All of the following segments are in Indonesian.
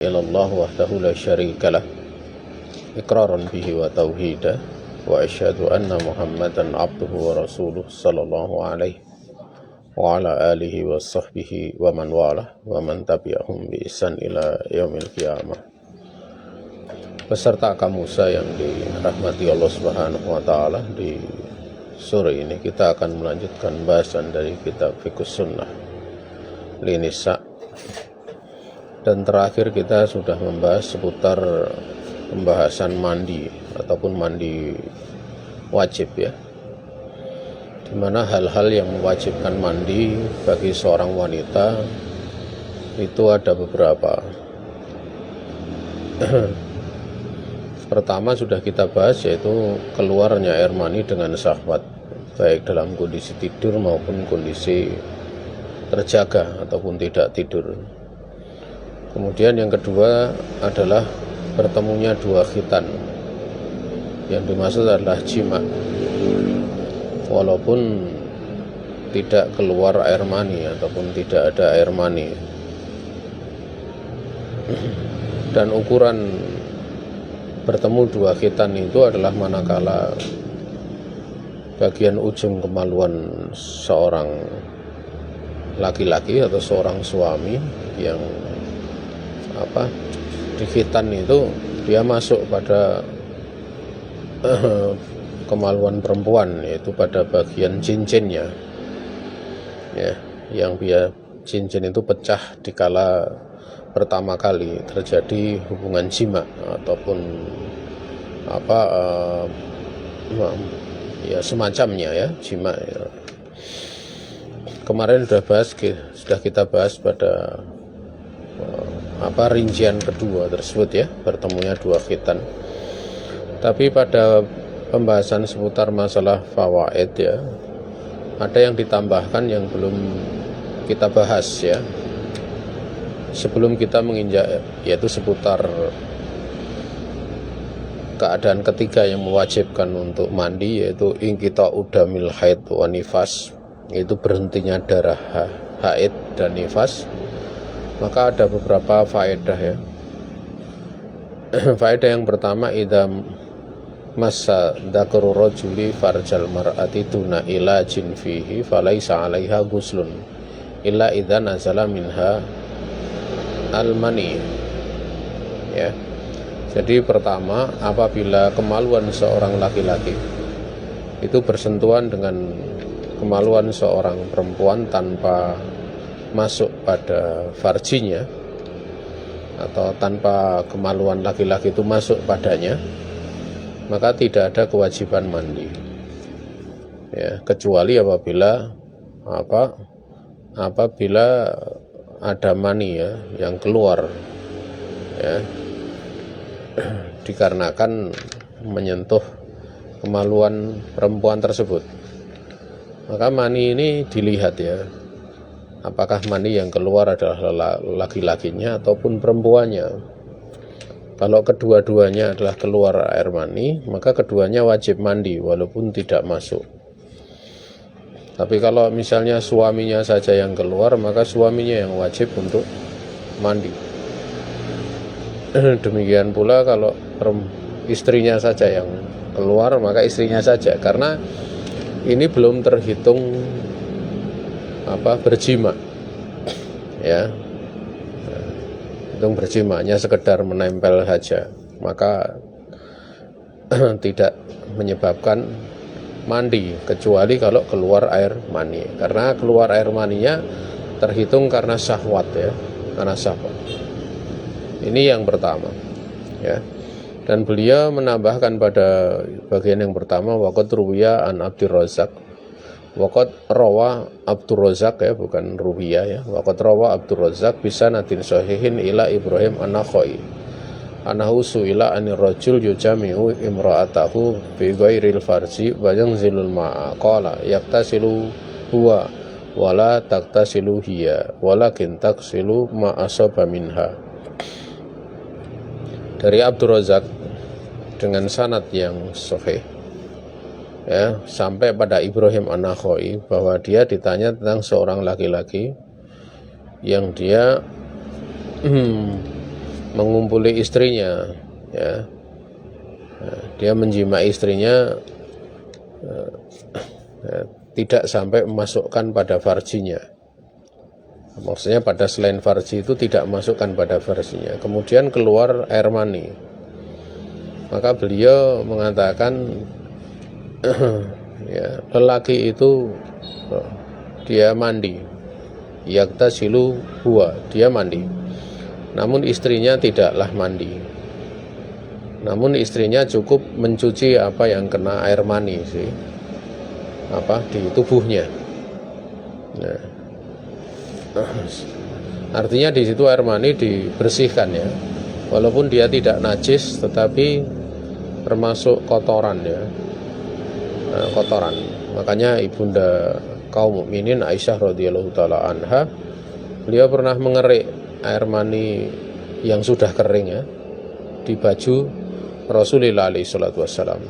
ilallah wahdahu la syarikalah iqraran bihi wa tauhidah wa asyhadu anna muhammadan abduhu wa rasuluh sallallahu alaihi wa ala alihi wa sahbihi wa man walah wa man tabi'ahum bi ihsan ila yaumil qiyamah. Beserta kamu yang dirahmati Allah Subhanahu wa taala, di sore ini kita akan melanjutkan bahasan dari kitab Fiqhus Sunnah Linisa. Dan terakhir kita sudah membahas seputar pembahasan mandi ataupun mandi wajib ya, dimana hal-hal yang mewajibkan mandi bagi seorang wanita itu ada beberapa. Pertama sudah kita bahas, yaitu keluarnya air mani dengan syahwat, baik dalam kondisi tidur maupun kondisi terjaga ataupun tidak tidur. Kemudian yang kedua adalah bertemunya dua khitan. Yang dimaksud adalah jima, walaupun tidak keluar air mani ataupun tidak ada air mani. Dan ukuran bertemu dua khitan itu adalah manakala bagian ujung kemaluan seorang laki-laki atau seorang suami yang di khitan itu dia masuk pada kemaluan perempuan, yaitu pada bagian cincinnya ya, yang biar cincin itu pecah dikala pertama kali terjadi hubungan jima ataupun ya semacamnya ya, jima ya. Kemarin sudah kita bahas pada rincian kedua tersebut ya, bertemunya dua khitan. Tapi pada pembahasan seputar masalah fawaid ya, ada yang ditambahkan yang belum kita bahas ya, sebelum kita menginjak, yaitu seputar keadaan ketiga yang mewajibkan untuk mandi, yaitu ingkita udamil haid wa nifas, yaitu berhentinya darah haid dan nifas. Maka ada beberapa faedah ya. Faedah yang pertama, idam massa dzakaru rajuli farjal mar'ati tuna ilajin fihi falaisa 'alaiha ghuslun illa idza nazala minha al-mani ya. Jadi pertama, apabila kemaluan seorang laki-laki itu bersentuhan dengan kemaluan seorang perempuan tanpa masuk pada farjinya, atau tanpa kemaluan laki-laki itu masuk padanya, maka tidak ada kewajiban mandi ya, kecuali apabila ada mani ya yang keluar ya, dikarenakan menyentuh kemaluan perempuan tersebut. Maka mani ini dilihat ya, apakah mani yang keluar adalah laki-lakinya ataupun perempuannya. Kalau kedua-duanya adalah keluar air mani, maka keduanya wajib mandi walaupun tidak masuk. Tapi kalau misalnya suaminya saja yang keluar, maka suaminya yang wajib untuk mandi. Demikian pula kalau istrinya saja yang keluar, maka istrinya saja, karena ini belum terhitung berjima ya, hitung berjimanya sekedar menempel saja, maka tidak menyebabkan mandi, kecuali kalau keluar air mani. Karena keluar air maninya terhitung karena syahwat ya, karena syahwat. Ini yang pertama ya. Dan beliau menambahkan pada bagian yang pertama, waqad ruwiya an Abdurrazzaq, waqad rawa Abdurrazzaq ya, bukan ruwiya ya, waqad rawa Abdurrazzaq bisa natin sahihin ila Ibrahim an-Nakhai anahu su'ila anir rajul yujami'u imra'atahu bi ghairil farji wa yanzilul ma'a qala yaktasilu huwa wala taktasilu hiya walakin taksilu ma asaba minha. Dari Abdurrazzaq dengan sanad yang sahih ya, sampai pada Ibrahim an-Nakhai, bahwa dia ditanya tentang seorang laki-laki yang dia mengumpuli istrinya, ya. Dia menjimai istrinya, tidak sampai memasukkan pada farjinya. Maksudnya pada selain farji itu tidak masukkan pada farjinya. Kemudian keluar air mani. Maka beliau mengatakan ya, lelaki itu dia mandi. Yaktasilu huwa, dia mandi. Namun istrinya tidaklah mandi. Namun istrinya cukup mencuci apa yang kena air mani sih, di tubuhnya. Nah, artinya di situ air mani dibersihkan ya, walaupun dia tidak najis, tetapi termasuk kotoran ya, kotoran. Makanya ibunda kaum mukminin Aisyah radhiyallahu taala anha, beliau pernah mengerik air mani yang sudah kering ya di baju Rasulullah SAW.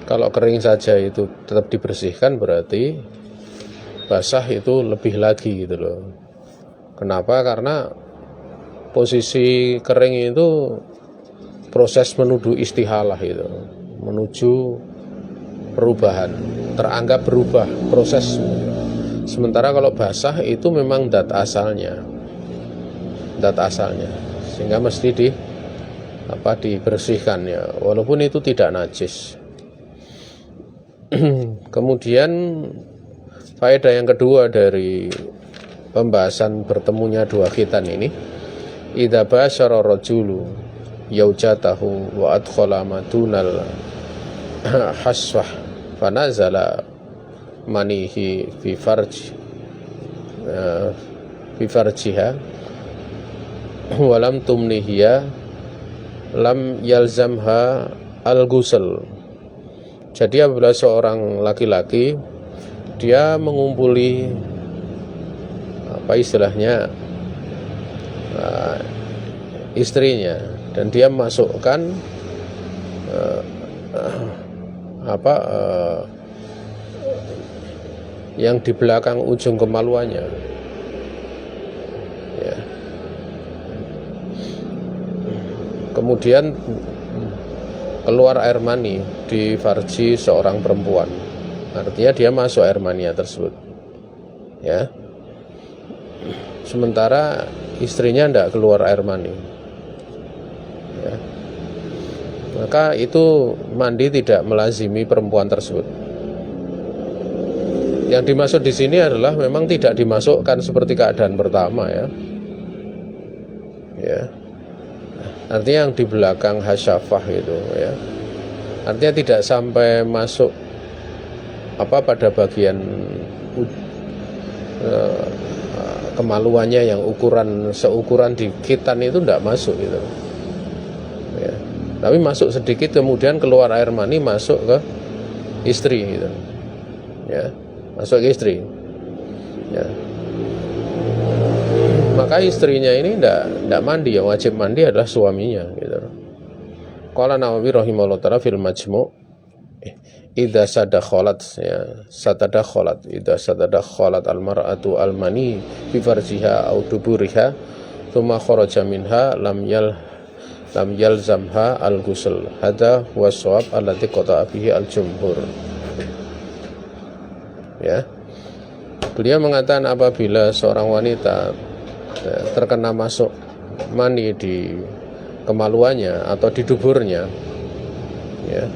Kalau kering saja itu tetap dibersihkan, berarti basah itu lebih lagi gitu loh. Kenapa? Karena posisi kering itu proses menuju istihalah itu, menuju perubahan, teranggap berubah proses. Sementara kalau basah itu memang dat asalnya, sehingga mesti dibersihkan ya, walaupun itu tidak najis. Kemudian faedah yang kedua dari pembahasan bertemunya dua khitan ini, idza basyara rajulu yaujatahu wa adkhala madunal haswah fanazala manihi fi farjiha walam tumnihiya lam yalzamha al-ghusl. Jadi apabila seorang laki-laki dia mengumpuli istilahnya istrinya, dan dia masukkan yang di belakang ujung kemaluannya ya. Kemudian keluar air mani di farji seorang perempuan, artinya dia masuk air mani tersebut ya, sementara istrinya tidak keluar air mani ya. Maka itu mandi tidak melazimi perempuan tersebut. Yang dimaksud di sini adalah memang tidak dimasukkan seperti keadaan pertama ya. Ya. Artinya yang di belakang hasyafah itu ya. Artinya tidak sampai masuk pada bagian kemaluannya yang seukuran di khitan itu tidak masuk gitu. Ya. Tapi masuk sedikit, kemudian keluar air mani masuk ke istri gitu. Ya, masuk ke istri. Ya. Maka istrinya ini tidak mandi, yang wajib mandi adalah suaminya gitu. Qala Nawawi rahimahullah ta'ala fil majmu' idza sadakhalat al-mar'atu al-mani fi farjiha aw duburiha thumma kharaja minha lam yalzamha al-ghusl. Hadza huwa shawab alladhi qata'a bihi al-jumhur. Ya. Beliau mengatakan apabila seorang wanita terkena masuk mani di kemaluannya atau di duburnya ya,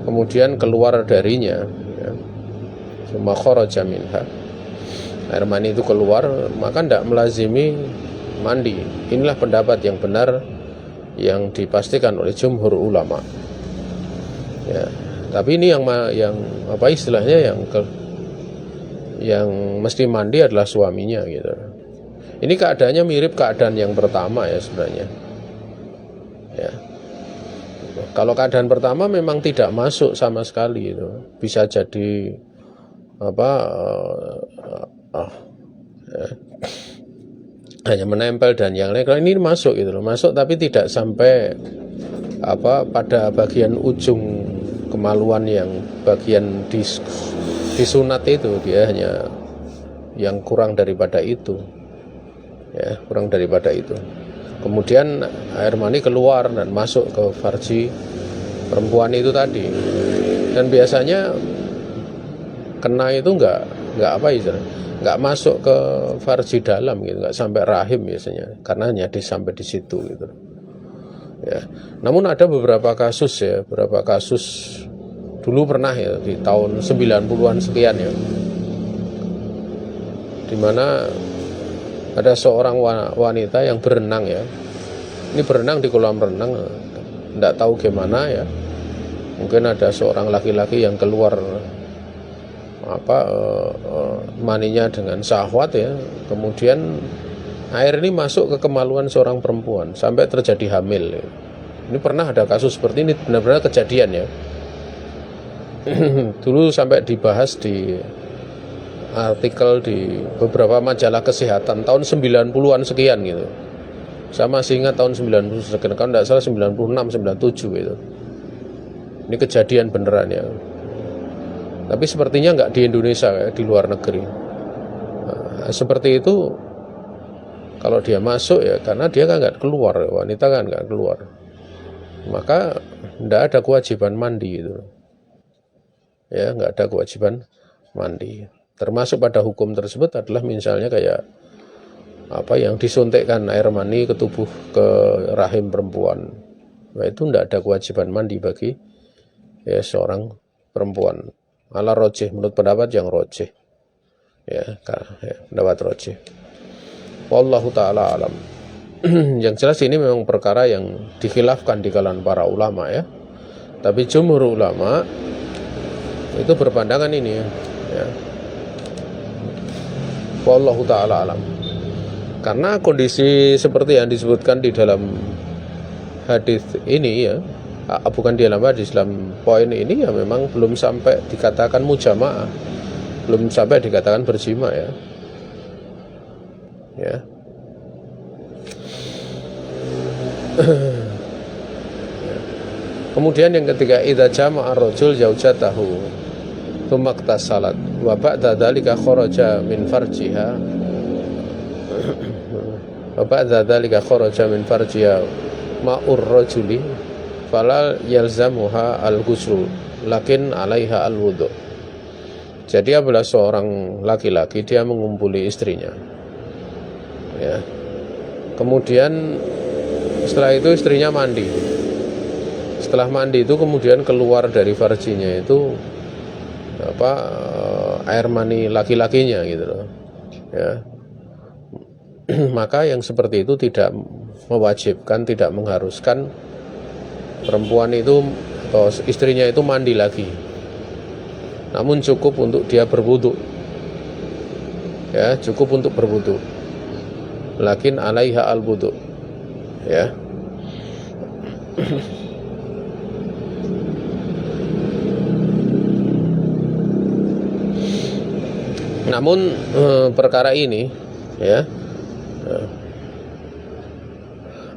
kemudian keluar darinya ya, summa kharaja minha, air mani itu keluar, maka tidak melazimi mandi. Inilah pendapat yang benar yang dipastikan oleh jumhur ulama ya. Tapi ini yang istilahnya yang mesti mandi adalah suaminya gitu. Ini keadaannya mirip keadaan yang pertama ya sebenarnya. Ya. Kalau keadaan pertama memang tidak masuk sama sekali itu. Bisa jadi hanya menempel dan yang lain. Kalau ini masuk gitu loh. Masuk tapi tidak sampai pada bagian ujung kemaluan yang bagian disunat itu, dia hanya yang kurang daripada itu ya, kurang daripada itu. Kemudian air mani keluar dan masuk ke farji perempuan itu tadi, dan biasanya kena itu nggak masuk ke farji dalam gitu, nggak sampai rahim biasanya, karena hanya sampai di situ gitu ya. Namun ada beberapa kasus dulu pernah ya di tahun 90-an sekian ya, dimana ada seorang wanita yang berenang ya, ini berenang di kolam renang, tidak tahu gimana ya, mungkin ada seorang laki-laki yang keluar maninya dengan syahwat ya, kemudian air ini masuk ke kemaluan seorang perempuan sampai terjadi hamil ya. Ini pernah ada kasus seperti ini, benar-benar kejadian ya. Dulu sampai dibahas di artikel di beberapa majalah kesehatan tahun 90-an sekian gitu. Saya masih ingat tahun 90 sekian, kalau tidak salah 96, 97 gitu. Ini kejadian beneran ya. Tapi sepertinya nggak di Indonesia ya, di luar negeri. Nah, seperti itu kalau dia masuk ya, karena dia kan nggak keluar, wanita kan nggak keluar, maka nggak ada kewajiban mandi gitu. Ya, nggak ada kewajiban mandi. Termasuk pada hukum tersebut adalah misalnya kayak yang disuntikkan air mani ke tubuh, ke rahim perempuan, nah, itu nggak ada kewajiban mandi bagi ya seorang perempuan. Ala rojih, menurut pendapat yang rojih ya, pendapat rojih. Wallahu ta'ala alam. Yang jelas ini memang perkara yang dikhilafkan di kalangan para ulama ya, tapi jumhur ulama itu berpandangan ini ya. Wallahu ta'ala alam. Karena kondisi seperti yang disebutkan di dalam hadis ini ya, bukan di dalam hadis, dalam poin ini ya, memang belum sampai dikatakan mujama'ah, belum sampai dikatakan berjima ya. Ya. Kemudian yang ketiga, idza jama'a ar-rajul zawjatahu tsumma iktasalat wa ba'da dzalika kharaja min farjiha wa ba'da dzalika kharaja min farjiha ma'ur rajuli fala yalzamuha al-ghusl lakin 'alaiha al-wudu. Jadi apabila seorang laki-laki dia mengumpuli istrinya ya, kemudian setelah itu istrinya mandi, setelah mandi itu kemudian keluar dari farjinya itu air mani laki-lakinya gitu loh ya, maka yang seperti itu tidak mewajibkan, tidak mengharuskan perempuan itu atau istrinya itu mandi lagi, namun cukup untuk dia berwudu ya, cukup untuk berwudu, lakin 'alaiha al-wudu ya. Namun perkara ini ya,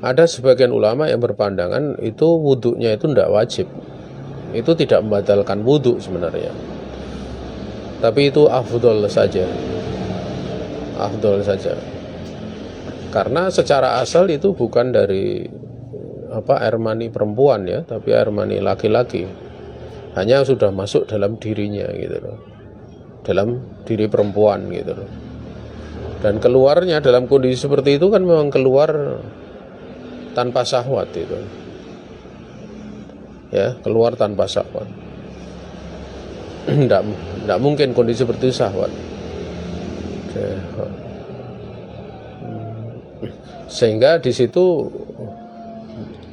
ada sebagian ulama yang berpandangan itu wudunya itu tidak wajib, itu tidak membatalkan wudu sebenarnya, tapi itu afdol saja, karena secara asal itu bukan dari air mani perempuan ya, tapi air mani laki-laki, hanya sudah masuk dalam dirinya gitu loh, dalam diri perempuan gitu loh, dan keluarnya dalam kondisi seperti itu kan memang keluar tanpa syahwat itu ya, keluar tanpa syahwat. Tidak mungkin kondisi seperti itu syahwat, sehingga di situ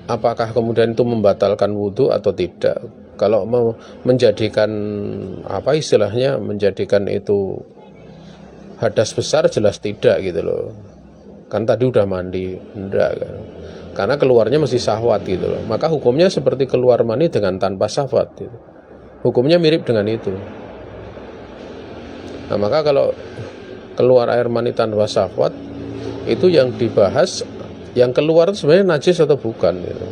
apakah kemudian itu membatalkan wudhu atau tidak. Kalau mau menjadikan istilahnya menjadikan itu hadas besar, jelas tidak gitu loh, kan tadi udah mandi, enggak kan, karena keluarnya masih syahwat gitu loh, maka hukumnya seperti keluar mani dengan tanpa syahwat gitu. Hukumnya mirip dengan itu. Nah, maka kalau keluar air mani tanpa syahwat, itu yang dibahas, yang keluar itu sebenarnya najis atau bukan gitu.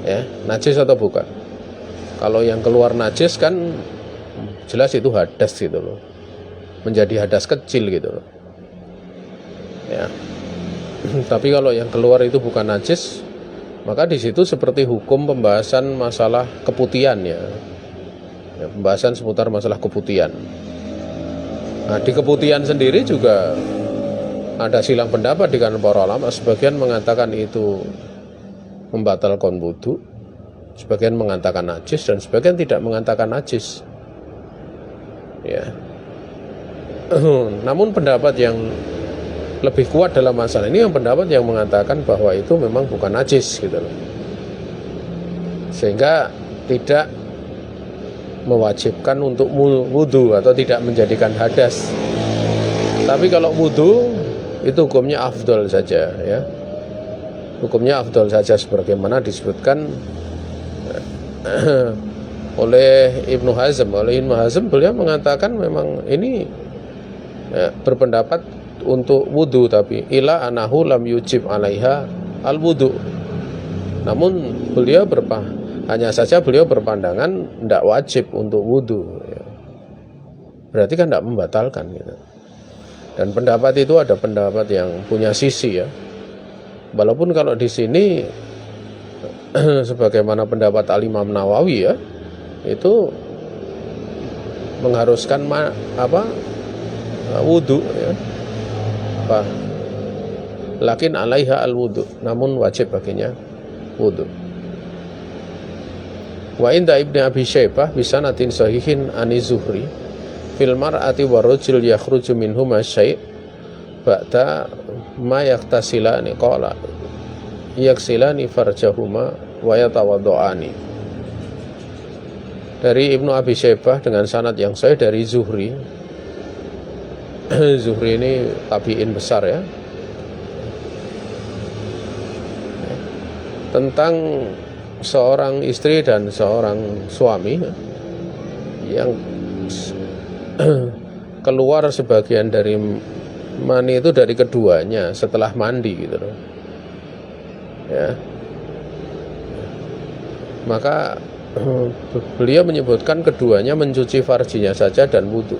Ya, najis atau bukan. Kalau yang keluar najis kan jelas itu hadas gitu loh. menjadi hadas kecil gitu loh. Ya. Tapi kalau yang keluar itu bukan najis, maka di situ seperti hukum pembahasan masalah keputihan ya, pembahasan seputar masalah keputihan. Nah, di keputihan sendiri juga ada silang pendapat di kalangan para ulama. Sebagian mengatakan itu membatalkan wudu, sebagian mengatakan najis, dan sebagian tidak mengatakan najis. Ya. Namun pendapat yang lebih kuat dalam masalah ini yang pendapat yang mengatakan bahwa itu memang bukan najis gitu loh. Sehingga tidak mewajibkan untuk wudu atau tidak menjadikan hadas. Tapi kalau wudu itu hukumnya afdol saja ya. Hukumnya afdol saja sebagaimana disebutkan oleh Ibnu Hazm. Oleh Ibnu Hazm beliau mengatakan memang ini ya, berpendapat untuk wudu, tapi ila anahu lam yujib alaiha al wudu. Namun beliau hanya saja beliau berpandangan tidak wajib untuk wudu ya. Berarti kan tidak membatalkan gitu. Dan pendapat itu ada pendapat yang punya sisi ya. Walaupun kalau di sini sebagaimana pendapat Al-Imam Nawawi ya, itu mengharuskan wudu ya. Lakin alaiha al wudu, namun wajib baginya wudu. Wa inda Ibnu Abi Syaibah bisanatin sahihin ani Zuhri fil mar'ati wa rajul yakhruju minhuma syai' ba'da ma yaktasilani qala yaksilani farjahuma wa yatawaddoani. Dari Ibnu Abi Syaibah dengan sanad yang sahih dari Zuhri. Zuhri ini tabi'in besar ya, tentang seorang istri dan seorang suami yang keluar sebagian dari mani itu dari keduanya setelah mandi gitu loh ya. Maka beliau menyebutkan keduanya mencuci farjinya saja dan wudu.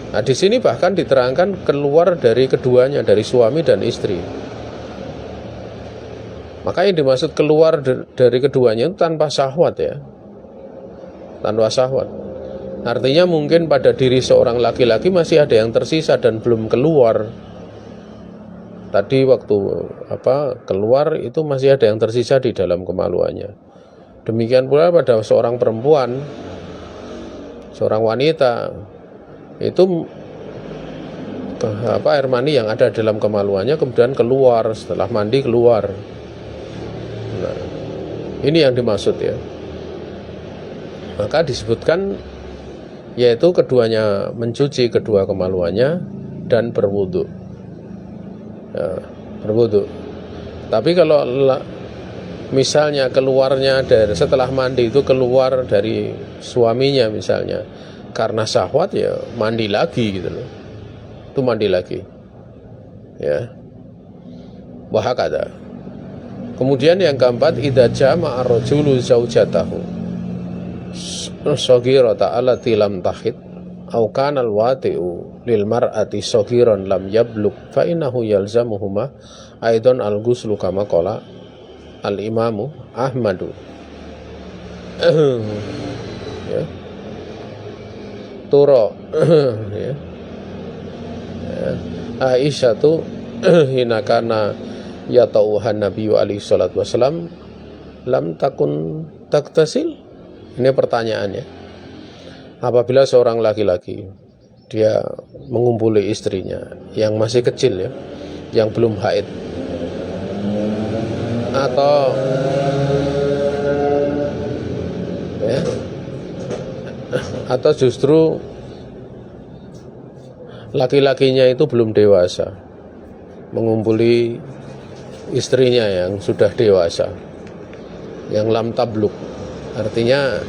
Nah, di sini bahkan diterangkan keluar dari keduanya, dari suami dan istri. Maka yang dimaksud keluar dari keduanya itu tanpa syahwat ya, tanpa syahwat. Artinya mungkin pada diri seorang laki-laki masih ada yang tersisa dan belum keluar. Tadi waktu keluar itu masih ada yang tersisa di dalam kemaluannya. Demikian pula pada seorang perempuan, seorang wanita, itu air mani yang ada dalam kemaluannya kemudian keluar setelah mandi keluar. Nah, ini yang dimaksud ya. Maka disebutkan yaitu keduanya mencuci kedua kemaluannya dan berwudu ya, berwudu. Tapi kalau misalnya keluarnya dari setelah mandi itu keluar dari suaminya misalnya karena syahwat ya mandi lagi gitu loh, itu mandi lagi ya. Wahakada. Kemudian yang keempat, idza jama'a ar-rajulu zaujatahu saghirata allati lam tahid aw kana al-wati'u lil mar'ati saghiran lam yablugh fa innahu yalzamuhuma aidan al-ghuslu kama qala al-imamu Ahmadu. Ya. Turo ya. Aisyah tuh hinakana ya tauhan Nabi alaihi salatu wasalam lam takun taktasil. Ini pertanyaannya. Apabila seorang laki-laki dia mengumpuli istrinya yang masih kecil ya, yang belum haid, atau ya, atau justru laki-lakinya itu belum dewasa mengumpuli istrinya yang sudah dewasa, yang lam tabluk, artinya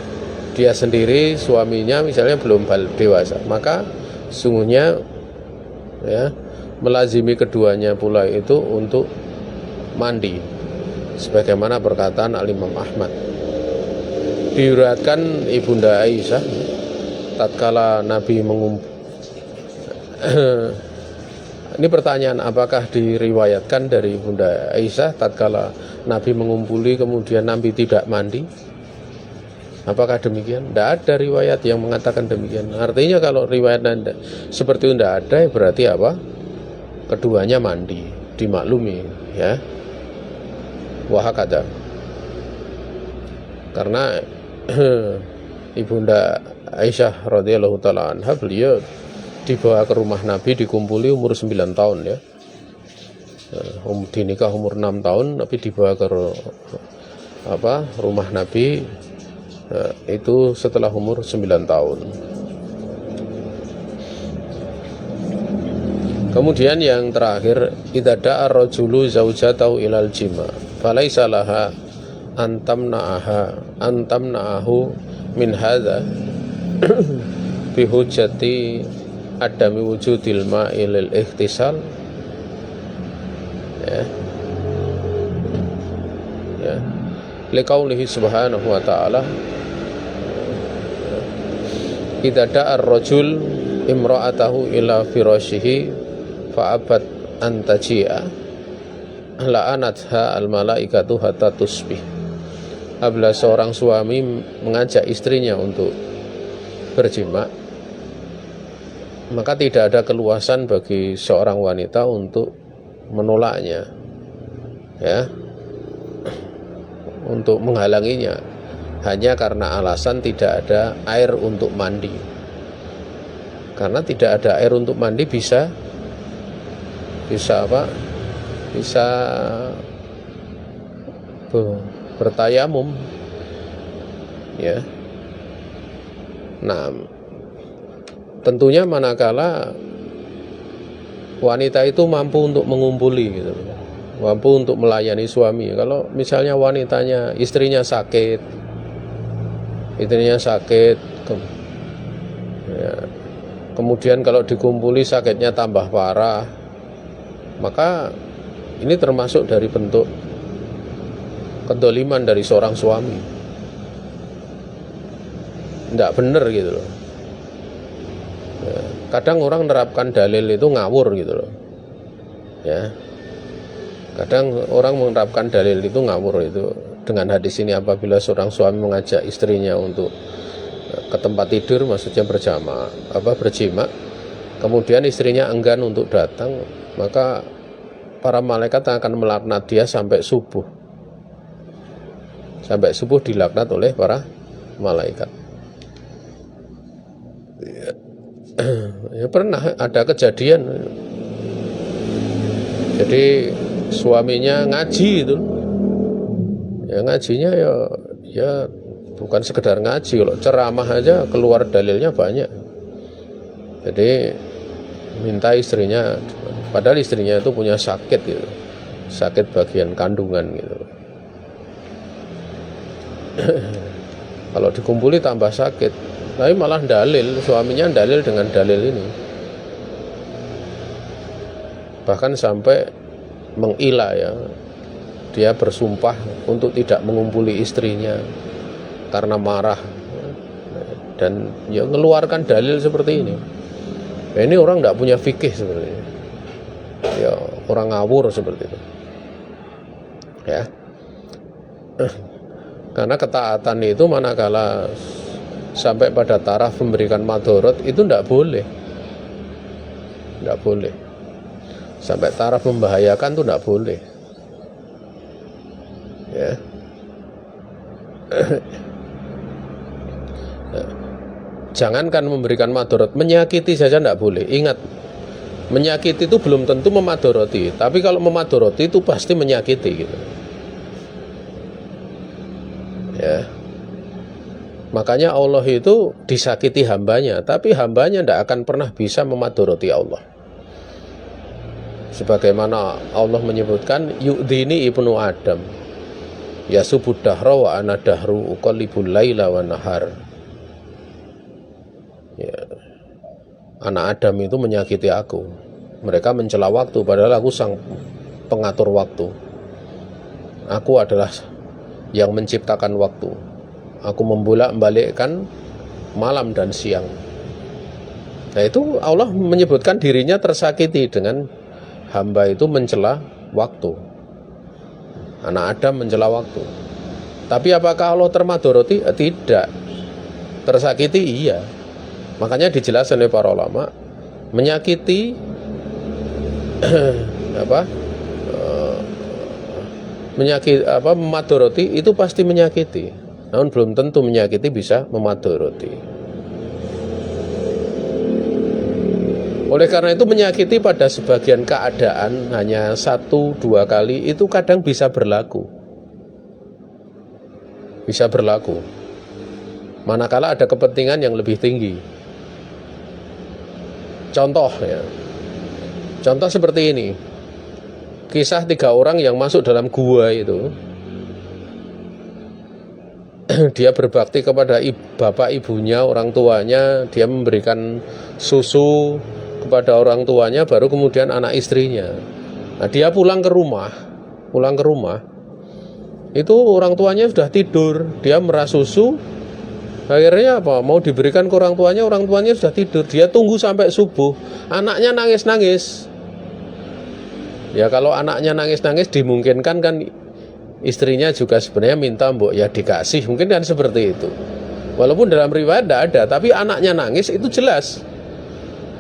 dia sendiri suaminya misalnya belum dewasa, maka sungguhnya ya melazimi keduanya pula itu untuk mandi sebagaimana perkataan Al-Imam Ahmad. Diriwayatkan Ibunda Aisyah tatkala Nabi ini pertanyaan, apakah diriwayatkan dari Bunda Aisyah tatkala Nabi mengumpuli kemudian Nabi tidak mandi? Apakah demikian? Tidak ada riwayat yang mengatakan demikian. Artinya kalau riwayat seperti itu tidak ada, berarti apa? Keduanya mandi, dimaklumi, ya. Wahakata. Karena Ibunda Aisyah radhiyallahu taala anha, beliau dibawa ke rumah Nabi, dikumpuli umur 9 tahun, ya. Dinikah umur 6 tahun, tapi dibawa ke rumah Nabi itu setelah umur 9 tahun. Kemudian yang terakhir, idza da'a ar-rajulu zaujatahu ilal jima falaisa laha antamna'ahu min hadza bi hujjati adami wujudil ma'i lil ikhtisal, ya. Ya. Liqaulihi subhanahu wa ta'ala, idza da'a ar-rajul imra'atahu ila firashihi fa'abat antaji'a la'anatha al-malaikatu hatta tusbih. Apabila seorang suami mengajak istrinya untuk berjima, maka tidak ada keluasan bagi seorang wanita untuk menolaknya, ya, untuk menghalanginya, hanya karena alasan tidak ada air untuk mandi. Karena tidak ada air untuk mandi bisa apa? Bisa bertayamum, ya. Nah, tentunya manakala wanita itu mampu untuk mengumpuli, gitu, mampu untuk melayani suami. Kalau misalnya istrinya sakit, ya, kemudian kalau dikumpuli sakitnya tambah parah, maka ini termasuk dari bentuk kedoliman dari seorang suami. Tidak benar, gitu loh. Ya, kadang orang menerapkan dalil itu ngawur, gitu loh, ya. Kadang orang menerapkan dalil itu ngawur itu dengan hadis ini. Apabila seorang suami mengajak istrinya untuk ke tempat tidur, maksudnya berjima, kemudian istrinya enggan untuk datang, maka para malaikat akan melaknat dia sampai subuh. Sampai subuh dilaknat oleh para malaikat. Ya, pernah ada kejadian. Jadi suaminya ngaji itu, ya, ngajinya ya bukan sekedar ngaji, kalau ceramah aja keluar dalilnya banyak. Jadi minta istrinya, padahal istrinya itu punya sakit, gitu, sakit bagian kandungan, gitu. Kalau dikumpuli tambah sakit, tapi malah suaminya dalil dengan dalil ini, bahkan sampai mengilah, ya, dia bersumpah untuk tidak mengumpuli istrinya karena marah, dan ya mengeluarkan dalil seperti ini. Ya, ini orang tidak punya fikih seperti ini, ya, orang ngawur seperti itu, ya. Karena ketaatan itu manakala sampai pada taraf memberikan madorot itu tidak boleh, sampai taraf membahayakan itu tidak boleh, ya. Jangankan memberikan madorot, menyakiti saja tidak boleh. Ingat, menyakiti itu belum tentu memadoroti, tapi kalau memadoroti itu pasti menyakiti, gitu, ya. Makanya Allah itu disakiti hambanya, tapi hambanya tidak akan pernah bisa memadoroti Allah. Sebagaimana Allah menyebutkan, yu'dini ibnu Adam yasubud dahra wa ana dahru uqallibul laila wa nahar. Ya, anak Adam itu menyakiti aku. Mereka mencela waktu, padahal aku sang pengatur waktu. Aku adalah yang menciptakan waktu. Aku membolak-balikkan malam dan siang. Nah itu Allah menyebutkan dirinya tersakiti dengan hamba itu mencela waktu. Anak Adam mencela waktu. Tapi apakah Allah termadoroti? Tidak. Tersakiti iya. Makanya dijelaskan oleh para ulama, menyakiti memadoroti itu pasti menyakiti. Namun belum tentu menyakiti bisa memadoroti. Oleh karena itu menyakiti pada sebagian keadaan hanya 1-2 kali itu kadang bisa berlaku. Bisa berlaku. Manakala ada kepentingan yang lebih tinggi. Contoh ya. Contoh seperti ini. Kisah 3 orang yang masuk dalam gua itu. Dia berbakti kepada bapak ibunya, orang tuanya, dia memberikan susu kepada orang tuanya, baru kemudian anak istrinya. Nah, dia pulang ke rumah, itu orang tuanya sudah tidur, dia merah susu, akhirnya apa? Mau diberikan ke orang tuanya sudah tidur, dia tunggu sampai subuh, anaknya nangis-nangis. Ya kalau anaknya nangis-nangis dimungkinkan kan istrinya juga sebenarnya minta mbok ya dikasih, mungkin kan seperti itu. Walaupun dalam riwayat tidak ada, tapi anaknya nangis itu jelas.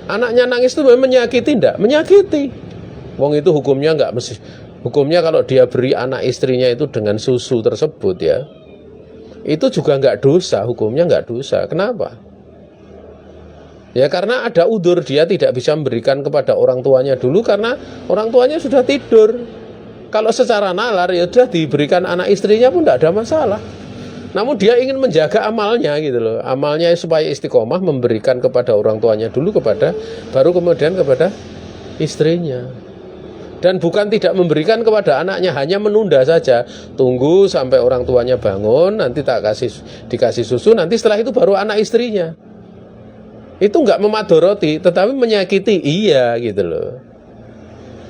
Anaknya nangis itu menyakiti enggak? Menyakiti. Wong itu hukumnya enggak mesti. Hukumnya kalau dia beri anak istrinya itu dengan susu tersebut ya, itu juga enggak dosa, hukumnya enggak dosa. Kenapa? Ya karena ada udzur, dia tidak bisa memberikan kepada orang tuanya dulu karena orang tuanya sudah tidur. Kalau secara nalar ya sudah diberikan anak istrinya pun enggak ada masalah. Namun dia ingin menjaga amalnya gitu loh. Amalnya supaya istiqomah, memberikan kepada orang tuanya dulu baru kemudian kepada istrinya. Dan bukan tidak memberikan kepada anaknya, hanya menunda saja. Tunggu sampai orang tuanya bangun, nanti dikasih susu, nanti setelah itu baru anak istrinya. Itu enggak memadoroti, tetapi menyakiti iya gitu loh.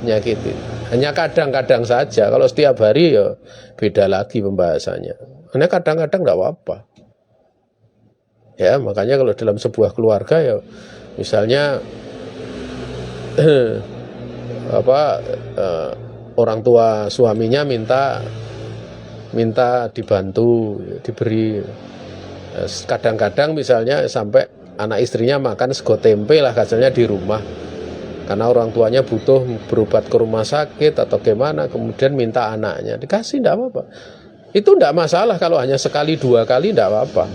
Menyakiti. Hanya kadang-kadang saja. Kalau setiap hari ya beda lagi pembahasannya. Karena kadang-kadang enggak apa-apa. Ya, makanya kalau dalam sebuah keluarga ya misalnya orang tua suaminya minta dibantu, diberi. Kadang-kadang misalnya sampai anak istrinya makan sego tempe lah katanya di rumah. Karena orang tuanya butuh berobat ke rumah sakit atau gimana, kemudian minta anaknya dikasih, enggak apa-apa. Itu enggak masalah kalau hanya sekali 2 kali, enggak apa-apa.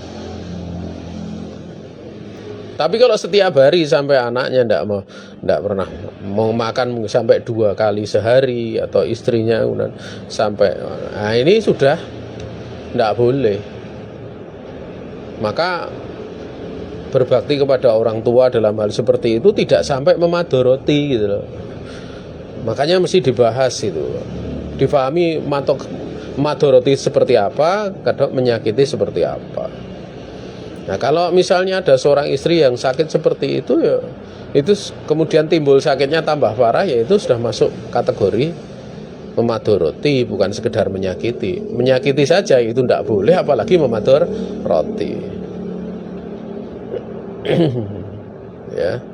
Tapi kalau setiap hari sampai anaknya enggak pernah mau makan sampai 2 kali sehari, atau istrinya sampai, nah ini sudah enggak boleh. Maka berbakti kepada orang tua dalam hal seperti itu tidak sampai memadoroti gitu loh. Makanya mesti dibahas itu, difahami madoroti seperti apa, kadang menyakiti seperti apa. Nah kalau misalnya ada seorang istri yang sakit seperti itu ya, itu kemudian timbul sakitnya tambah parah, ya itu sudah masuk kategori memadoroti, bukan sekedar menyakiti. Menyakiti saja itu tidak boleh, apalagi memadoroti. Ya.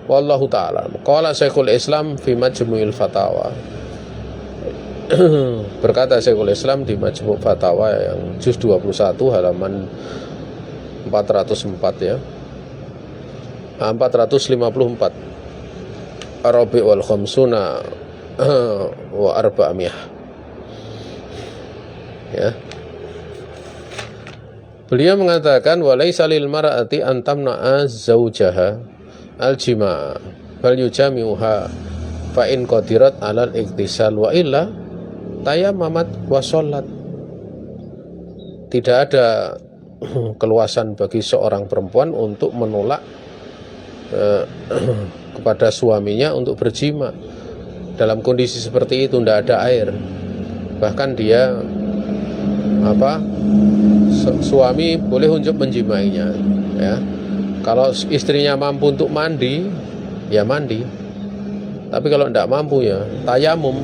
Wallahu ta'ala. Qala Syekhul Islam fi Majmu'il Fatawa. Berkata Syekhul Islam di Majmu' Fatawa yang juz 21 halaman 404 ya. 454. Arabi wal khamsuna wa arba'amiyah. Ya. Beliau mengatakan walaisa lil mar'ati an tamna'a zaujaha al-jima'a bal yujami'uha fa in qadirat 'alal iktisal wa illa tayammamat wa shollat. Tidak ada keluasan bagi seorang perempuan untuk menolak kepada suaminya untuk berjima dalam kondisi seperti itu, tidak ada air. Bahkan dia suami boleh untuk menjimainya ya. Kalau istrinya mampu untuk mandi ya mandi, tapi kalau tidak mampu ya tayamum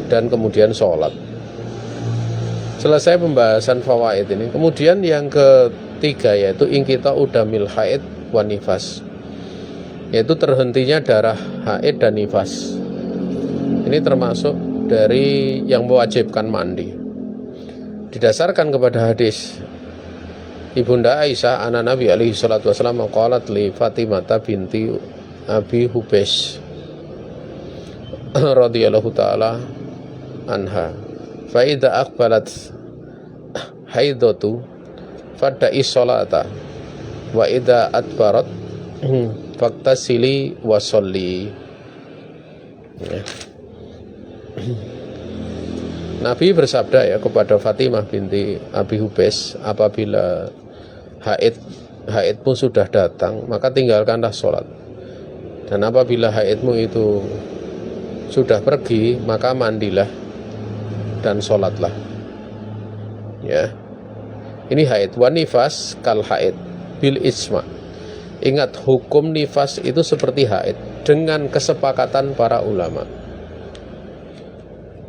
dan kemudian sholat. Selesai pembahasan fawaid ini. Kemudian yang ketiga yaitu ingkita udamil haid wa nifas. yaitu terhentinya darah haid dan nifas. Ini termasuk dari yang mewajibkan mandi. Didasarkan kepada hadis Ibunda Aisyah anak Nabi alaihi salatu wasallam qalat li Fatimah binti Abi Hubeish radhiyallahu taala anha, fa idza aqbalat haidatu fada'i sholata wa idza adbarat faktasili wa sholli. Nabi bersabda ya kepada Fatimah binti Abi Hubeish, apabila haidmu sudah datang, maka tinggalkanlah sholat. Dan apabila haidmu itu sudah pergi, maka mandilah dan sholatlah. Ya, ini haid. Wa nifas kal haid bil isma. Ingat, hukum nifas itu seperti haid dengan kesepakatan para ulama.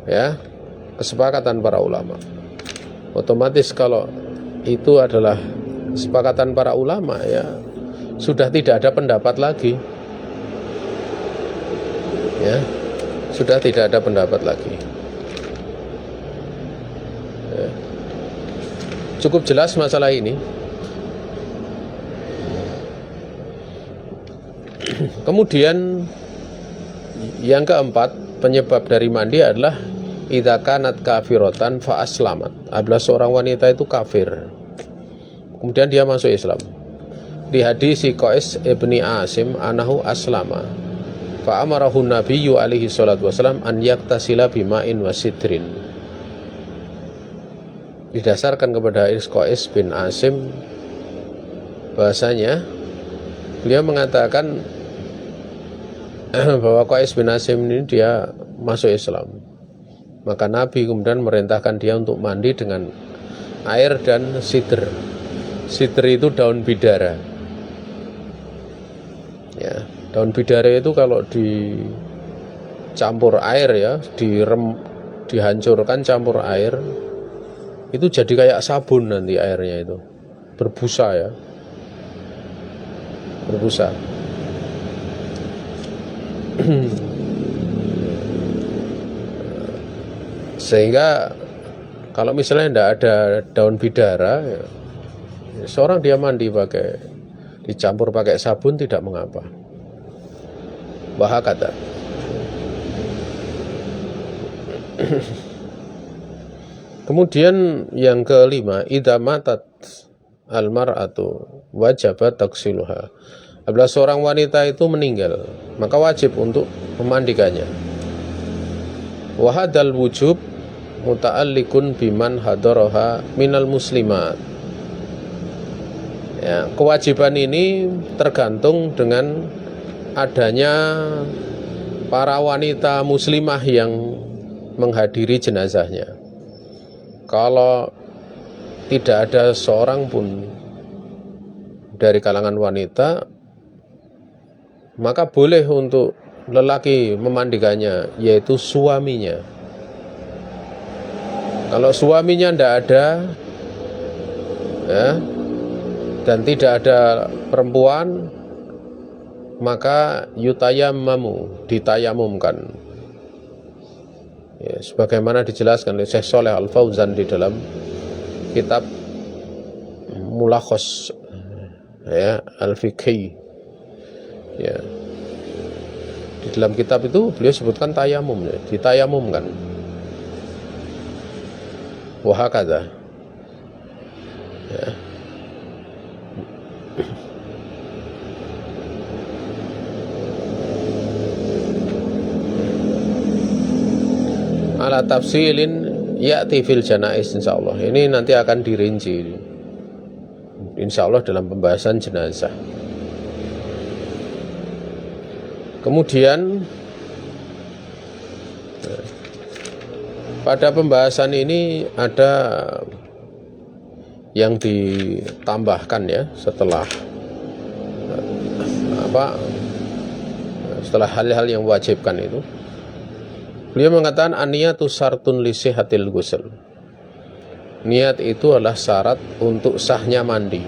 Ya, kesepakatan para ulama. Otomatis kalau itu adalah kesepakatan para ulama, ya sudah tidak ada pendapat lagi. Ya, sudah tidak ada pendapat lagi. Ya. Cukup jelas masalah ini. Kemudian yang keempat, penyebab dari mandi adalah idza kanat kafiratan fa aslamat. Apabila seorang wanita itu kafir, kemudian dia masuk Islam. Di hadis Qais ibni Asim anahu aslama fa amarahu nabiyyu alaihi salatu wasalam an yaktasila bima'in wasidrin. Didasarkan kepada hadis Qais bin Asim, bahasanya beliau mengatakan bahwa Qais bin Asim ini dia masuk Islam. Maka Nabi kemudian merintahkan dia untuk mandi dengan air dan sidr. Sidr itu daun bidara. Ya, daun bidara itu kalau dicampur air ya, dihancurkan campur air, itu jadi kayak sabun nanti airnya itu. Berbusa ya. Berbusa. Sehingga kalau misalnya tidak ada daun bidara, ya, seorang dia mandi dicampur pakai sabun tidak mengapa. Wahakata. Kemudian yang kelima, idza matat almar'atu wajabat taksiluha. Apabila seorang wanita itu meninggal, maka wajib untuk memandikannya. Wahadal wujub muta'alliqun biman hadaraha minal muslimat. Ya, kewajiban ini tergantung dengan adanya para wanita muslimah yang menghadiri jenazahnya. Kalau tidak ada seorang pun dari kalangan wanita, maka boleh untuk lelaki memandikannya, yaitu suaminya. Kalau suaminya tidak ada, ya, dan tidak ada perempuan, maka yutayammamu, ditayamumkan. Ya, sebagaimana dijelaskan oleh Syekh Shalih Al Fauzan di dalam kitab Mulakhos, ya, Al-Fiqhi. Ya. Di dalam kitab itu beliau sebutkan tayamum, ya, ditayamumkan. Wahakadha. Ya. Ala tafsilin ya'ti fil janaiz, insyaallah. Ini nanti akan dirinci insyaallah dalam pembahasan jenazah. Kemudian pada pembahasan ini ada yang ditambahkan ya setelah hal-hal yang wajibkan itu. Beliau mengatakan aniyatu syartun li sihhatil ghusl. Niat itu adalah syarat untuk sahnya mandi.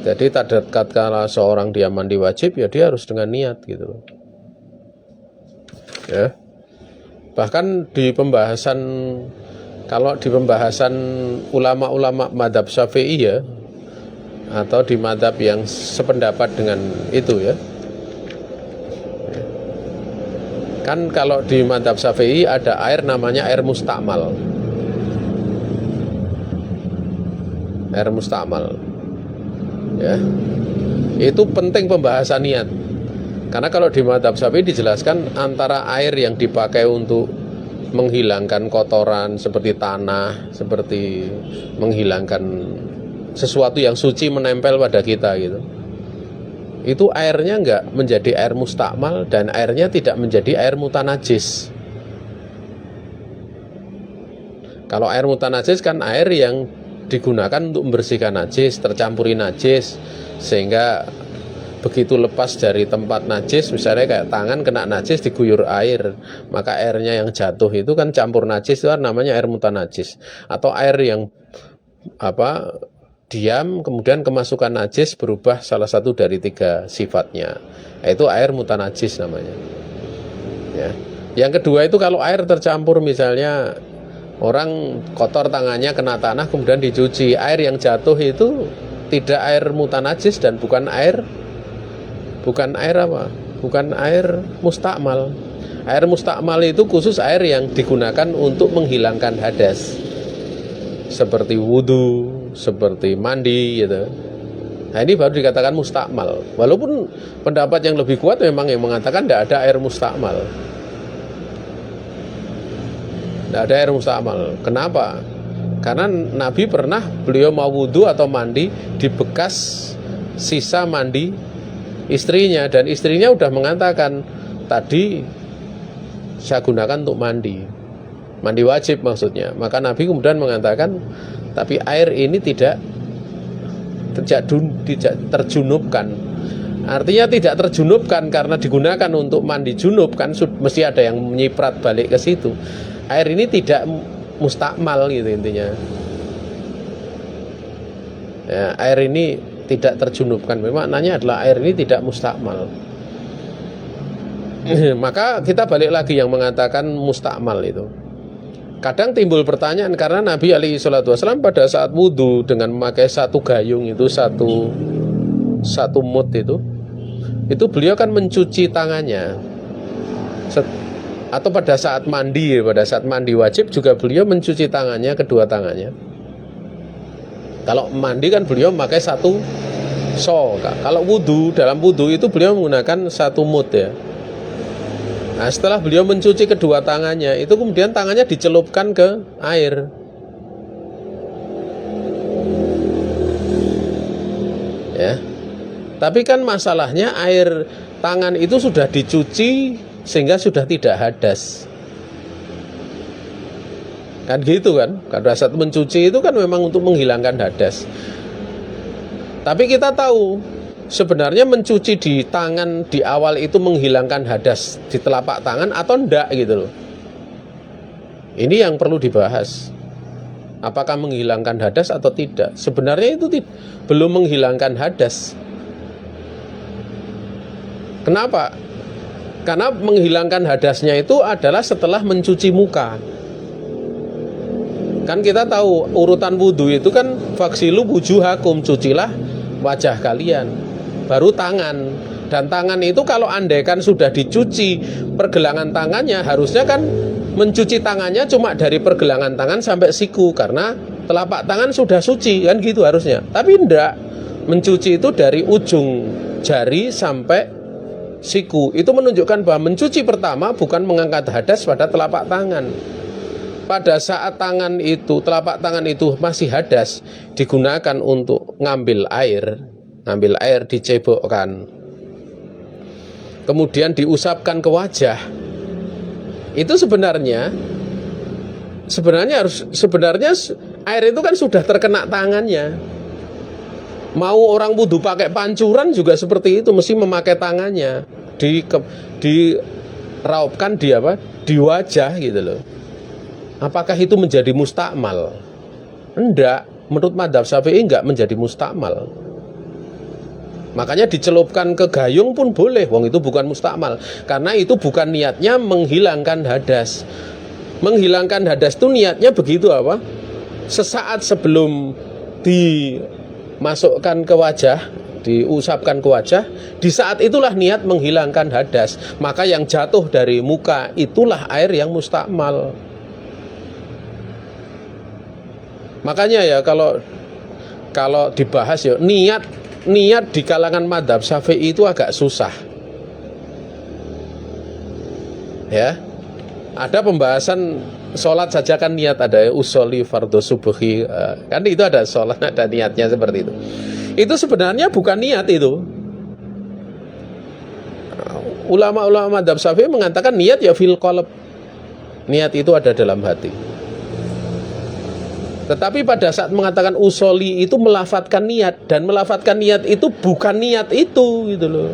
Jadi tatkala seorang dia mandi wajib, ya dia harus dengan niat gitu loh. Ya. Bahkan di pembahasan, kalau di pembahasan ulama-ulama madhab Syafi'i ya, atau di madhab yang sependapat dengan itu ya, kan kalau di madhab Syafi'i ada air namanya air mustakmal. Air mustakmal ya, itu penting pembahasan niat. Karena kalau di madhab Syafi'i dijelaskan antara air yang dipakai untuk menghilangkan kotoran seperti tanah, seperti menghilangkan sesuatu yang suci menempel pada kita gitu, itu airnya enggak menjadi air mustakmal dan airnya tidak menjadi air mutanajis. Kalau air mutanajis kan air yang digunakan untuk membersihkan najis, tercampuri najis, sehingga begitu lepas dari tempat najis, misalnya kayak tangan kena najis diguyur air, maka airnya yang jatuh itu kan campur najis, itu kan namanya air mutanajis. Atau air yang diam kemudian kemasukan najis berubah salah satu dari 3 sifatnya, yaitu air mutanajis namanya ya. Yang kedua itu kalau air tercampur, misalnya orang kotor tangannya kena tanah kemudian dicuci, air yang jatuh itu tidak air mutanajis dan bukan air mustakmal. Air mustakmal itu khusus air yang digunakan untuk menghilangkan hadas, seperti wudhu, seperti mandi gitu. Nah ini baru dikatakan mustakmal. Walaupun pendapat yang lebih kuat memang yang mengatakan tidak ada air mustakmal. Tidak ada air mustakmal. Kenapa? Karena Nabi pernah, beliau mau wudhu atau mandi di bekas sisa mandi istrinya, dan istrinya udah mengatakan tadi saya gunakan untuk mandi wajib maksudnya. Maka Nabi kemudian mengatakan tapi air ini tidak terjunubkan. Artinya tidak terjunubkan karena digunakan untuk mandi junub, kan mesti ada yang menyiprat balik ke situ. Air ini tidak mustakmal gitu intinya ya, air ini tidak terjunubkan, maknanya adalah air ini tidak mustakmal. Maka kita balik lagi yang mengatakan mustakmal itu. Kadang timbul pertanyaan karena Nabi alaihi salatu wasallam pada saat wudhu dengan memakai satu gayung itu, satu mut itu beliau kan mencuci tangannya. Atau pada saat mandi wajib juga beliau mencuci tangannya, kedua tangannya. Kalau mandi kan beliau memakai satu so. Kalau wudhu, dalam wudhu itu beliau menggunakan satu mut ya. Nah setelah beliau mencuci kedua tangannya, itu kemudian tangannya dicelupkan ke air. Ya. Tapi kan masalahnya air tangan itu sudah dicuci sehingga sudah tidak hadas. Kan gitu kan? Pada saat mencuci itu kan memang untuk menghilangkan hadas. Tapi kita tahu sebenarnya mencuci di tangan di awal itu menghilangkan hadas di telapak tangan atau enggak gitu loh. Ini yang perlu dibahas. Apakah menghilangkan hadas atau tidak? Sebenarnya itu belum menghilangkan hadas. Kenapa? Karena menghilangkan hadasnya itu adalah setelah mencuci muka. Kan kita tahu urutan wudhu itu kan faksilu wujuhakum, cucilah wajah kalian, baru tangan. Dan tangan itu kalau andaikan sudah dicuci pergelangan tangannya, harusnya kan mencuci tangannya cuma dari pergelangan tangan sampai siku, karena telapak tangan sudah suci kan gitu harusnya. Tapi enggak, mencuci itu dari ujung jari sampai siku. Itu menunjukkan bahwa mencuci pertama bukan mengangkat hadas pada telapak tangan. Pada saat telapak tangan itu masih hadas, digunakan untuk ngambil air dicebokkan, kemudian diusapkan ke wajah. Itu sebenarnya air itu kan sudah terkena tangannya. Mau orang wudhu pakai pancuran juga seperti itu, mesti memakai tangannya, diraupkan di wajah gitu loh. Apakah itu menjadi mustakmal? Enggak, menurut madhab Syafi'i enggak menjadi mustakmal. Makanya dicelupkan ke gayung pun boleh, wong itu bukan mustakmal. Karena itu bukan niatnya menghilangkan hadas. Menghilangkan hadas itu niatnya begitu apa? Sesaat sebelum dimasukkan ke wajah, diusapkan ke wajah, di saat itulah niat menghilangkan hadas. Maka yang jatuh dari muka itulah air yang mustakmal. Makanya ya kalau dibahas ya niat di kalangan madhab Syafi'i itu agak susah. Ya, ada pembahasan sholat saja kan niat ada usolli fardhu subuhi, kan itu ada sholat ada niatnya seperti itu. Itu sebenarnya bukan niat itu. Ulama-ulama madhab Syafi'i mengatakan niat ya fil qalb. Niat itu ada dalam hati. Tetapi pada saat mengatakan usolli itu melafatkan niat, dan melafatkan niat itu bukan niat itu gitu loh.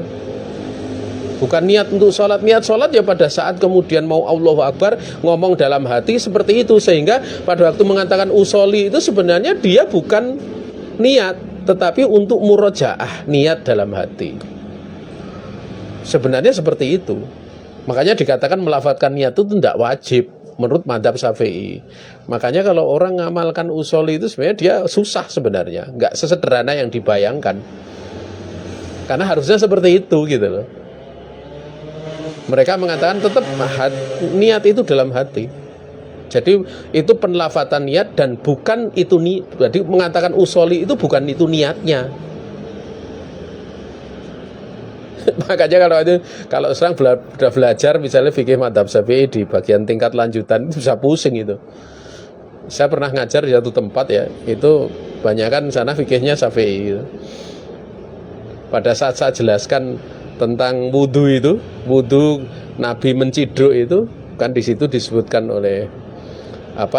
Bukan niat untuk sholat. Niat sholat ya pada saat kemudian mau Allahu Akbar ngomong dalam hati seperti itu. Sehingga pada waktu mengatakan usolli itu sebenarnya dia bukan niat, tetapi untuk murojaah, niat dalam hati. Sebenarnya seperti itu. Makanya dikatakan melafatkan niat itu tidak wajib menurut madhab Syafi'i. Makanya kalau orang ngamalkan usolli itu sebenarnya dia susah sebenarnya, nggak sesederhana yang dibayangkan. Karena harusnya seperti itu gitu loh. Mereka mengatakan tetap niat itu dalam hati. Jadi itu penlafatan niat dan bukan itu jadi mengatakan usolli itu bukan itu niatnya. Makanya kalau sekarang sudah belajar misalnya fikih madhab Syafi'i di bagian tingkat lanjutan itu bisa pusing itu. Saya pernah ngajar di satu tempat ya, itu banyakan sana fikihnya Syafi'i. Pada saat saya jelaskan tentang wudu itu, wudu Nabi menciduk itu kan di situ disebutkan oleh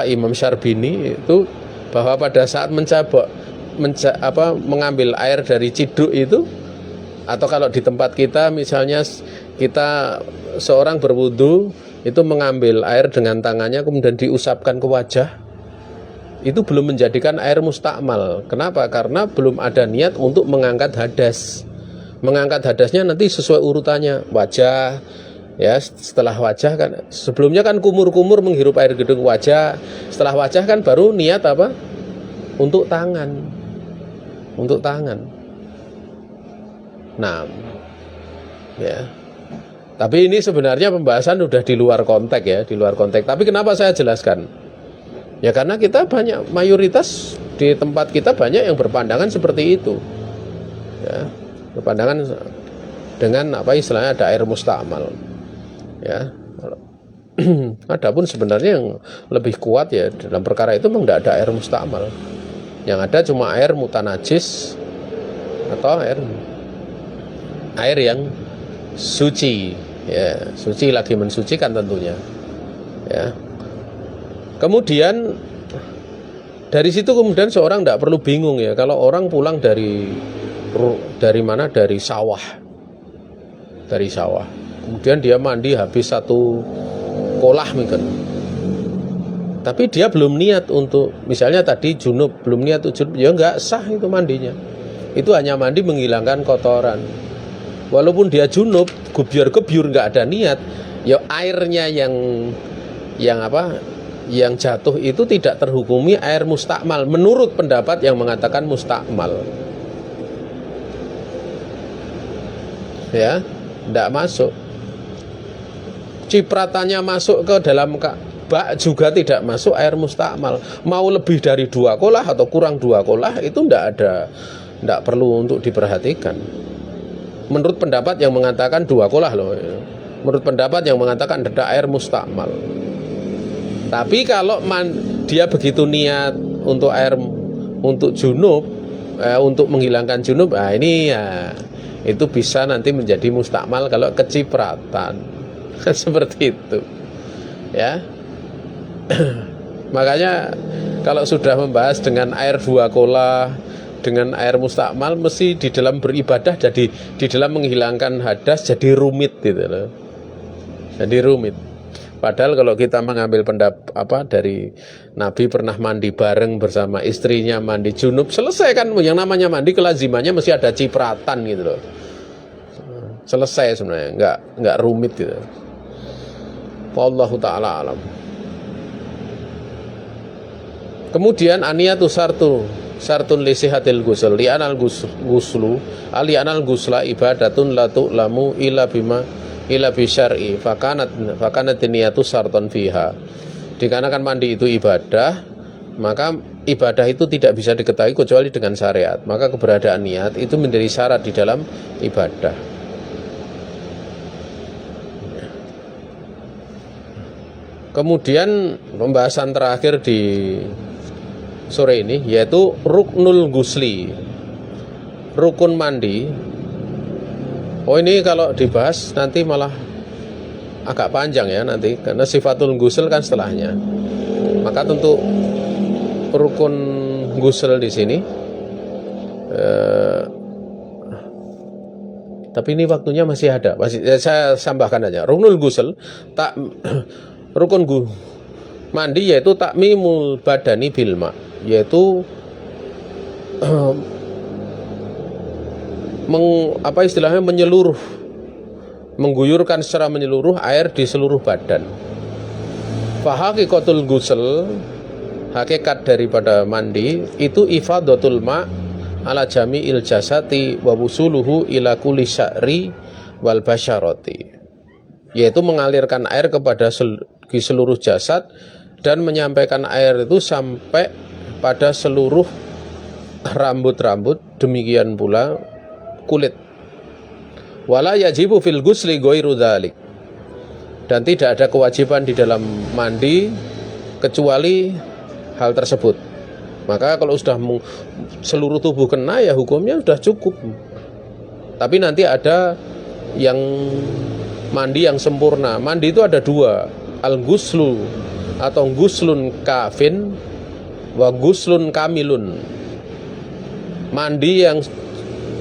Imam Syarbini itu bahwa pada saat mengambil air dari ciduk itu, atau kalau di tempat kita misalnya kita seorang berwudu itu mengambil air dengan tangannya kemudian diusapkan ke wajah, itu belum menjadikan air mustakmal. Kenapa? Karena belum ada niat untuk mengangkat hadas. Mengangkat hadasnya nanti sesuai urutannya, wajah ya, setelah wajah kan sebelumnya kan kumur-kumur menghirup air gedung wajah, setelah wajah kan baru niat apa? Untuk tangan. Untuk tangan. Nah, ya. Tapi ini sebenarnya pembahasan udah di luar konteks ya, di luar konteks. Tapi kenapa saya jelaskan? Ya karena kita mayoritas di tempat kita banyak yang berpandangan seperti itu. Ya, berpandangan dengan istilahnya ada air mustakmal. Ya. Adapun sebenarnya yang lebih kuat ya dalam perkara itu memang tidak ada air mustakmal. Yang ada cuma air mutanajis atau air yang suci, ya, suci lagi mensucikan tentunya, ya. Kemudian dari situ kemudian seorang tidak perlu bingung ya, kalau orang pulang dari mana? Dari sawah, kemudian dia mandi habis satu kolah mungkin, tapi dia belum niat untuk misalnya tadi junub, belum niat untuk junub, ya nggak sah itu mandinya. Itu hanya mandi menghilangkan kotoran. Walaupun dia junub, gebyur nggak ada niat, ya airnya yang jatuh itu tidak terhukumi air mustakmal menurut pendapat yang mengatakan mustakmal. Ya, tidak masuk. Cipratannya masuk ke dalam bak juga tidak masuk air mustakmal. Mau lebih dari 2 kolah atau kurang 2 kolah itu tidak perlu untuk diperhatikan. Menurut pendapat yang mengatakan 2 kolah loh. Menurut pendapat yang mengatakan ada air mustakmal. Tapi kalau dia begitu niat untuk untuk junub, untuk menghilangkan junub, ini ya itu bisa nanti menjadi mustakmal kalau kecipratan. Seperti itu. Ya. Makanya kalau sudah membahas dengan air 2 kolah, dengan air mustakmal, mesti di dalam beribadah jadi di dalam menghilangkan hadas jadi rumit gitu loh. Jadi rumit. Padahal kalau kita mengambil dari Nabi pernah mandi bareng bersama istrinya, mandi junub, selesai kan. Yang namanya mandi kelazimannya mesti ada cipratan gitu loh. Selesai sebenarnya, nggak rumit gitu. Wallahu taala alam. Kemudian aniyatu sartun li sihatil ghusl li anal ghusla ibadatun la tu'lamu ila bi syar'i fakanat niyatu sarton fiha. Dikarenakan mandi itu ibadah, maka ibadah itu tidak bisa diketahui kecuali dengan syariat. Maka keberadaan niat itu menjadi syarat di dalam ibadah. Kemudian pembahasan terakhir di sore ini yaitu ruknul gusli, rukun mandi. Oh, ini kalau dibahas nanti malah agak panjang ya nanti, karena sifatul gusl kan setelahnya. Maka untuk rukun gusl di sini tapi ini waktunya masih ada, saya tambahkan aja. Ruknul gusl rukun mandi yaitu takmimul badani bilma, yaitu istilahnya menyeluruh, mengguyurkan secara menyeluruh air di seluruh badan. Fahaqikatul ghusl, hakikat daripada mandi itu ifadatul ma ala jami'il jasati wa wusuluhu ila kulli sya'ri wal basyarati, yaitu mengalirkan air kepada seluruh jasad dan menyampaikan air itu sampai pada seluruh rambut-rambut, demikian pula kulit. Wala yajibu fil ghusli ghairu dzalik, dan tidak ada kewajiban di dalam mandi kecuali hal tersebut. Maka kalau sudah seluruh tubuh kena ya hukumnya sudah cukup. Tapi nanti ada yang mandi yang sempurna. Mandi itu ada dua, al-ghuslu atau ghuslun kafin wa ghuslun kamilun. Mandi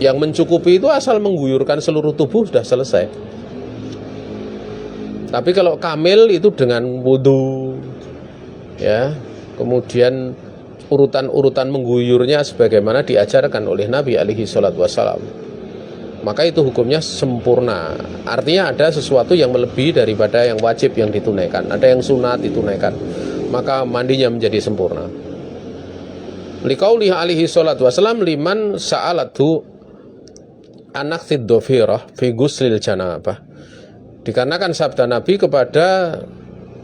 yang mencukupi itu asal mengguyurkan seluruh tubuh sudah selesai. Tapi kalau kamil itu dengan wudu, ya, kemudian urutan-urutan mengguyurnya sebagaimana diajarkan oleh Nabi alaihi salatu wassalam, maka itu hukumnya sempurna. Artinya ada sesuatu yang melebihi daripada yang wajib yang ditunaikan, ada yang sunat ditunaikan, maka mandinya menjadi sempurna. Liqaulihi alaihi salatu wassalam liman sa'alatu anaqtid dhafirah fi ghuslil janabah, dikarenakan sabda Nabi kepada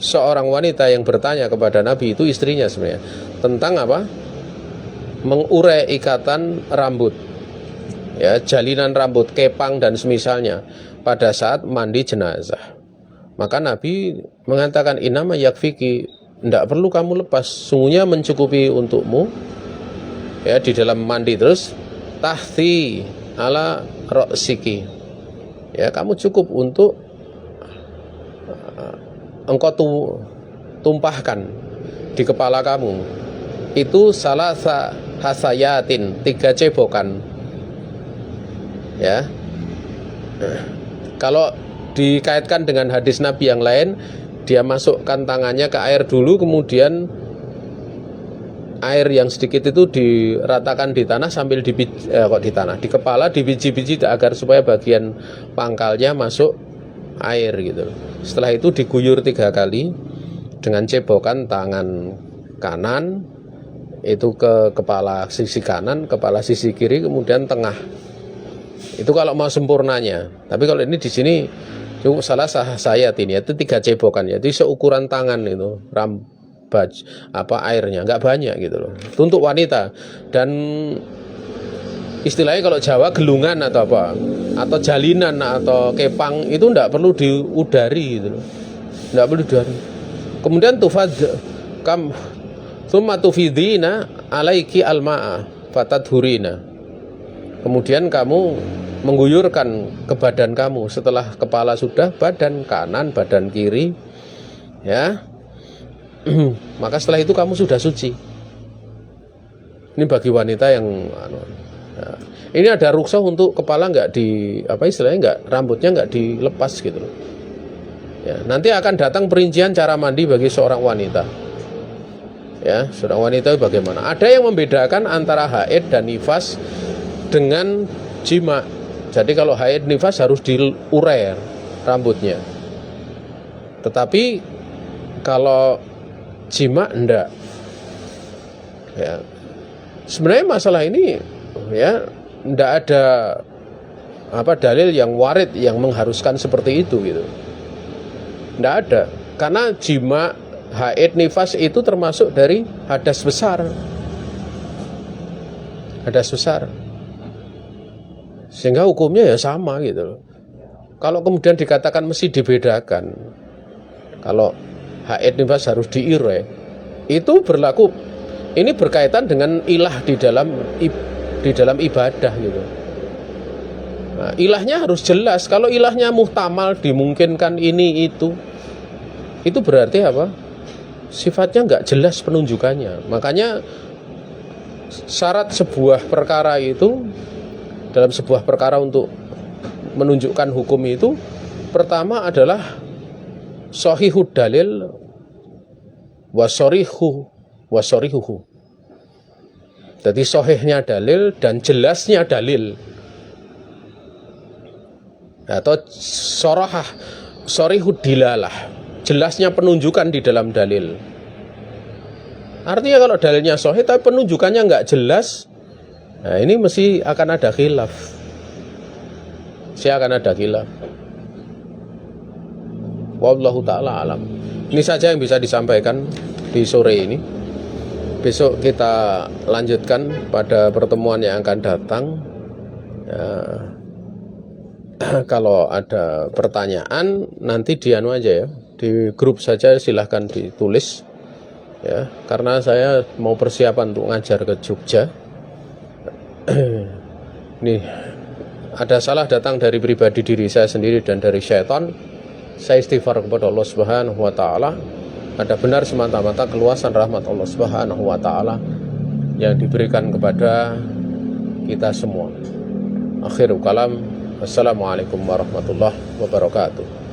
seorang wanita yang bertanya kepada Nabi, itu istrinya sebenarnya, tentang apa? Mengurai ikatan rambut, ya, jalinan rambut, kepang dan semisalnya pada saat mandi jenazah. Maka Nabi mengatakan inama yakfiki, tidak perlu kamu lepas, sungguhnya mencukupi untukmu, ya, di dalam mandi. Terus tahti ala ro'siki, ya, kamu cukup untuk engkau tumpahkan di kepala kamu itu salah hasayatin, 3 cebokan, ya. Kalau dikaitkan dengan hadis Nabi yang lain, dia masukkan tangannya ke air dulu, kemudian air yang sedikit itu diratakan di tanah sambil di kepala dibiji-biji agar supaya bagian pangkalnya masuk air gitu. Setelah itu diguyur 3 kali dengan cebokan tangan kanan itu ke kepala sisi kanan, kepala sisi kiri, kemudian tengah. Itu kalau mau sempurnanya. Tapi kalau ini di sini cukup salah saya ini itu 3 cebokan, jadi seukuran tangan itu airnya, nggak banyak gitu loh. Itu untuk wanita. Dan istilahnya kalau Jawa gelungan atau apa, atau jalinan atau kepang itu enggak perlu diudari gitu loh. Enggak perlu diudari. Kemudian tsumma tufidina alaiki alma'a fatadhurina. Kemudian kamu mengguyurkan ke badan kamu, setelah kepala sudah, badan kanan, badan kiri, ya. Maka setelah itu kamu sudah suci. Ini bagi wanita yang ya. Ini ada rukhsah untuk kepala nggak istilahnya nggak, rambutnya nggak dilepas gitu loh. Ya, nanti akan datang perincian cara mandi bagi seorang wanita. Ya, seorang wanita bagaimana? Ada yang membedakan antara haid dan nifas dengan jima. Jadi kalau haid nifas harus diurai rambutnya. Tetapi kalau jima enggak. Ya. Sebenarnya masalah ini ya enggak ada dalil yang warid yang mengharuskan seperti itu gitu. Enggak ada. Karena jima, haid, nifas itu termasuk dari hadas besar. Hadas besar. Sehingga hukumnya ya sama gitu loh. Kalau kemudian dikatakan mesti dibedakan, kalau haid nifas harus diirai, itu berlaku. Ini berkaitan dengan ilah di dalam ibadah gitu. Nah, ilahnya harus jelas. Kalau ilahnya muhtamal, dimungkinkan ini itu berarti apa? Sifatnya nggak jelas penunjukannya. Makanya syarat sebuah perkara itu, dalam sebuah perkara untuk menunjukkan hukum itu, pertama adalah shahihud dalil wasorihuhu. Jadi sahihnya dalil dan jelasnya dalil, atau sorihud dilalah, jelasnya penunjukan di dalam dalil. Artinya kalau dalilnya sahih tapi penunjukannya nggak jelas, nah ini mesti akan ada khilaf. Wallahu ta'ala alam. Ini saja yang bisa disampaikan di sore ini. Besok kita lanjutkan pada pertemuan yang akan datang. Ya, kalau ada pertanyaan nanti di aja ya, di grup saja silahkan ditulis ya, karena saya mau persiapan untuk ngajar ke Jogja. Nih, ada salah datang dari pribadi diri saya sendiri dan dari syaitan. Saya istighfar kepada Allah Subhanahu wa taala. Ada benar semata-mata keluasan rahmat Allah Subhanahu wa taala yang diberikan kepada kita semua. Akhirul kalam. Wassalamualaikum warahmatullahi wabarakatuh.